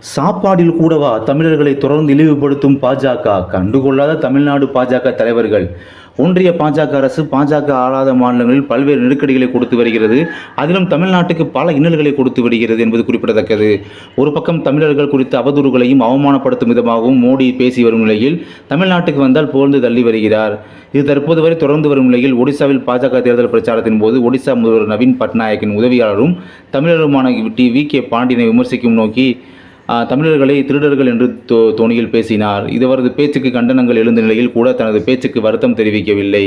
சாப்பாடில் கூடவா தமிழர்களை தொடர்ந்து இழிவுபடுத்தும் பாஜக? கண்டுகொள்ளாத தமிழ்நாடு பாஜக தலைவர்கள். ஒன்றிய பாஜக அரசு பாஜக ஆளாத மாநிலங்களில் பல்வேறு நெருக்கடிகளை கொடுத்து வருகிறது. அதிலும் தமிழ்நாட்டுக்கு பல இன்னல்களை கொடுத்து வருகிறது என்பது குறிப்பிடத்தக்கது. ஒரு பக்கம் தமிழர்கள் குறித்த அவதூறுகளையும் அவமானப்படுத்தும் விதமாகவும் மோடி பேசி வரும் நிலையில் தமிழ்நாட்டுக்கு வந்தால் புகழ்ந்து தள்ளி வருகிறார். இது தற்போது வரை தொடர்ந்து வரும் நிலையில் ஒடிசாவில் பாஜக தேர்தல் பிரச்சாரத்தின் போது ஒடிசா முதல்வர் நவீன் பட்நாயக்கின் உதவியாளரும் தமிழருமான வி.கே. பாண்டியனை விமர்சிக்கும் நோக்கி தமிழர்களை திருடர்கள் என்று தோணியில் பேசினார். இவரது பேச்சுக்கு கண்டனங்கள் எழுந்த நிலையில் கூட தனது பேச்சுக்கு வருத்தம் தெரிவிக்கவில்லை.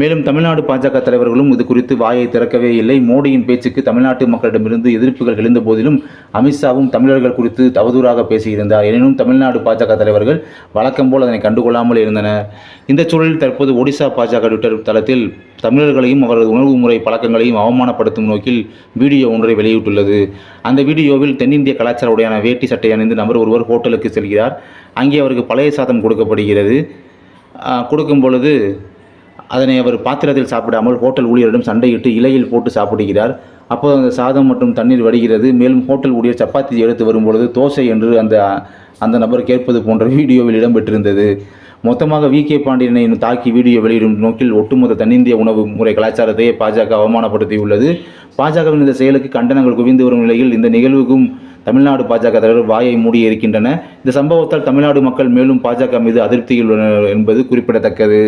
மேலும் தமிழ்நாடு பாஜக தலைவர்களும் இது குறித்து வாயை திறக்கவே இல்லை. மோடியின் பேச்சுக்கு தமிழ்நாட்டு மக்களிடமிருந்து எதிர்ப்புகள் எழுந்த போதிலும் அமித்ஷாவும் தமிழர்கள் குறித்து அவதூறாக பேசியிருந்தார். எனினும் தமிழ்நாடு பாஜக தலைவர்கள் வழக்கம் போல் அதனை கண்டுகொள்ளாமல் இருந்தனர். இந்த சூழலில் தற்போது ஒடிசா பாஜக ட்விட்டர் தளத்தில் தமிழர்களையும் அவரது உணவு முறை பழக்கங்களையும் அவமானப்படுத்தும் நோக்கில் வீடியோ ஒன்றை வெளியிட்டுள்ளது. அந்த வீடியோவில் தென்னிந்திய கலாச்சார உடையான வேட்டி சட்டை அணிந்து நபர் ஒருவர் ஹோட்டலுக்கு செல்கிறார். அங்கே அவருக்கு பழைய சாதம் கொடுக்கப்படுகிறது. கொடுக்கும் பொழுது அதனை அவர் பாத்திரத்தில் சாப்பிடாமல் ஹோட்டல் ஊழியரிடம் சண்டையிட்டு இலையில் போட்டு சாப்பிடுகிறார். அப்போது அந்த சாதம் மற்றும் தண்ணீர் வடிகிறது. மேலும் ஹோட்டல் ஊழியர் சப்பாத்தி எடுத்து வரும்பொழுது தோசை என்று அந்த நபர் கேட்பது போன்ற வீடியோவில் இடம்பெற்றிருந்தது. மொத்தமாக வி.கே. பாண்டியனை தாக்கி வீடியோ வெளியிடும் நோக்கில் ஒட்டுமொத்த தென்னிந்திய உணவு முறை கலாச்சாரத்தையே பாஜக அவமானப்படுத்தியுள்ளது. பாஜகவின் இந்த செயலுக்கு கண்டனங்கள் குவிந்து வரும் நிலையில் இந்த நிகழ்வுக்கும் தமிழ்நாடு பாஜக தலைவர்கள் வாயை மூடி இருக்கின்றன. இந்த சம்பவத்தால் தமிழ்நாடு மக்கள் மேலும் பாஜக மீது அதிருப்தியில் உள்ளனர் என்பது குறிப்பிடத்தக்கது.